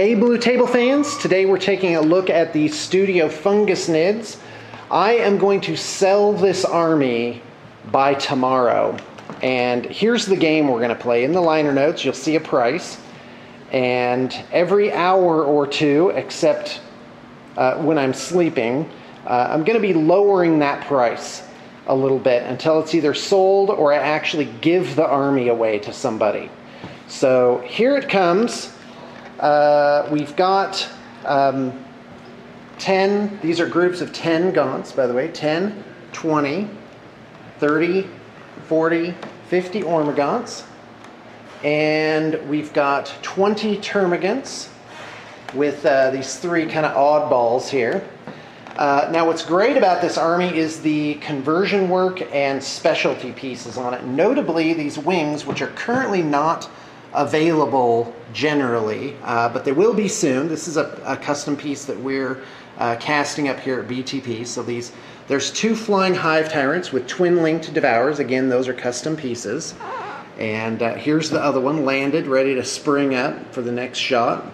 Hey Blue Table fans, today we're taking a look at the Studio Fungus Nids. I am going to sell this army by tomorrow. And here's the game we're going to play. In the liner notes you'll see a price. And every hour or two, except when I'm sleeping, I'm going to be lowering that price a little bit until it's either sold or I actually give the army away to somebody. So here it comes. We've got 10, these are groups of 10 gaunts, by the way, 10, 20, 30, 40, 50 Ormagaunts, and we've got 20 Termagants with these three kind of oddballs here. Now what's great about this army is the conversion work and specialty pieces on it, notably these wings, which are currently not available generally, but they will be soon. This is a custom piece that we're casting up here at BTP. So there's two flying hive tyrants with twin linked devours. Again, those are custom pieces. And here's the other one landed, ready to spring up for the next shot.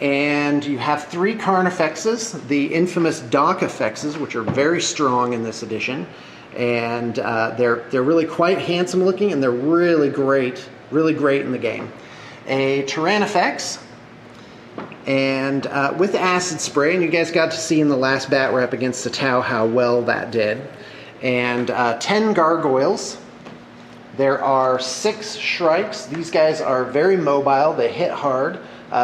And you have three Carnifexes, the infamous Dock Effexes, which are very strong in this edition. And they're really quite handsome looking, and they're really great in the game. A Tyrannifex, and with acid spray, and you guys got to see in the last bat wrap against the Tau how well that did. And 10 Gargoyles. There are 6 Shrikes. These guys are very mobile, they hit hard.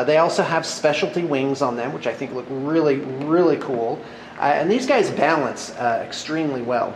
They also have specialty wings on them, which I think look really cool. And these guys balance extremely well.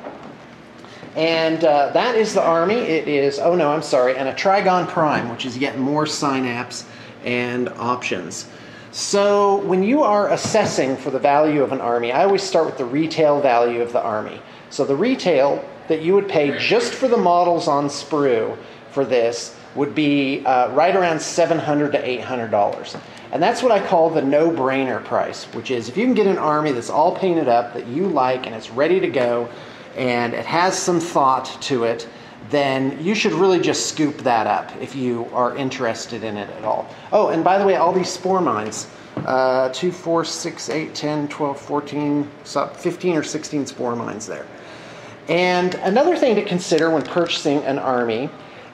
And that is the army. It is, oh no, I'm sorry, and a Trigon Prime, which is yet more synapse and options. So when you are assessing for the value of an army, I always start with the retail value of the army. So the retail that you would pay just for the models on sprue for this would be right around $700 to $800. And that's what I call the no-brainer price, which is if you can get an army that's all painted up that you like and it's ready to go, and it has some thought to it, then you should really just scoop that up if you are interested in it at all. Oh, and by the way, all these spore mines, 2, 4, 6, 8, 10, 12, 14, 15 or 16 spore mines there. And another thing to consider when purchasing an army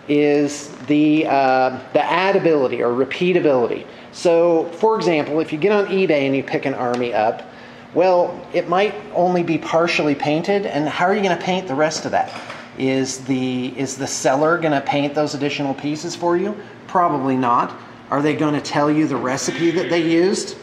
is the addability or repeatability. So, for example, if you get on eBay and you pick an army up, well, it might only be partially painted, and how are you going to paint the rest of that? Is the seller going to paint those additional pieces for you? Probably not. Are they going to tell you the recipe that they used?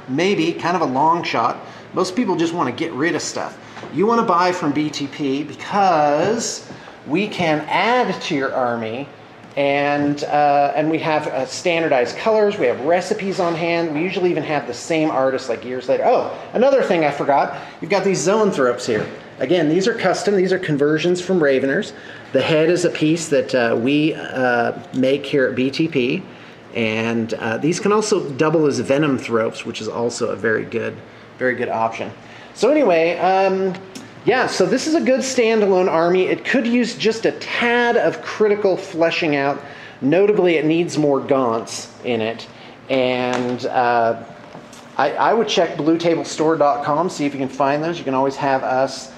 Maybe, kind of a long shot. Most people just want to get rid of stuff. You want to buy from BTP because we can add to your army, and we have standardized colors, we have recipes on hand, we usually even have the same artist like years later. Oh, another thing I forgot, you've got these zoanthropes here. Again, these are custom, these are conversions from Raveners. The head is a piece that we make here at BTP, and these can also double as venomthropes, which is also a very good option. So anyway, yeah, so this is a good standalone army. It could use just a tad of critical fleshing out. Notably, it needs more gaunts in it. And I would check bluetablestore.com, see if you can find those. You can always have us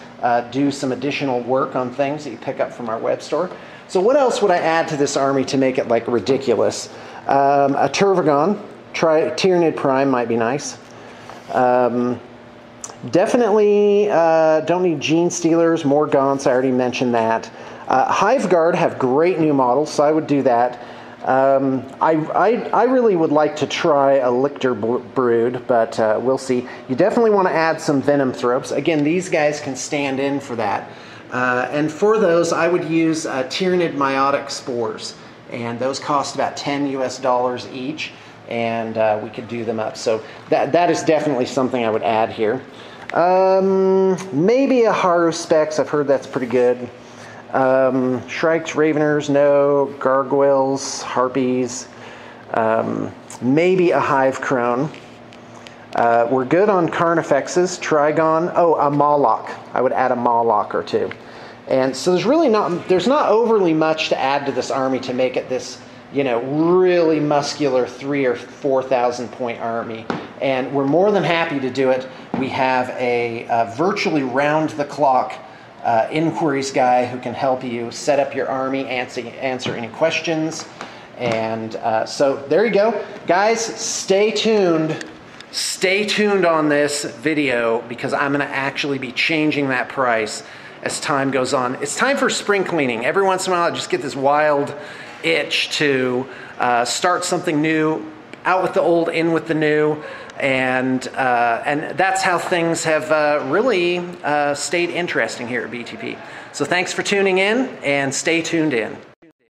do some additional work on things that you pick up from our web store. So what else would I add to this army to make it like ridiculous? A Tervagon, Tyranid Prime might be nice. Definitely don't need Gene Stealers, more gaunts, I already mentioned that. Hive Guard have great new models, so I would do that. I really would like to try a Lictor Brood, but we'll see. You definitely want to add some Venomthropes. Again, these guys can stand in for that. And for those, I would use Tyranid Meiotic Spores, and those cost about $10 US each, and we could do them up. So that is definitely something I would add here. Maybe a Haru Specs, I've heard that's pretty good. Shrikes, Raveners, no. Gargoyles, Harpies, maybe a Hive Crone. We're good on Carnifexes, Trigon. Oh, a Mawloc. I would add a Mawloc or two. And so there's not overly much to add to this army to make it this you know, really muscular 3,000 or 4,000 point army. And we're more than happy to do it. We have a virtually round the clock inquiries guy who can help you set up your army, answer any questions. And so there you go. Guys, stay tuned. Stay tuned on this video because I'm going to actually be changing that price as time goes on. It's time for spring cleaning. Every once in a while I just get this wild itch to start something new, out with the old, in with the new, and that's how things have really stayed interesting here at BTP. So thanks for tuning in, and stay tuned in.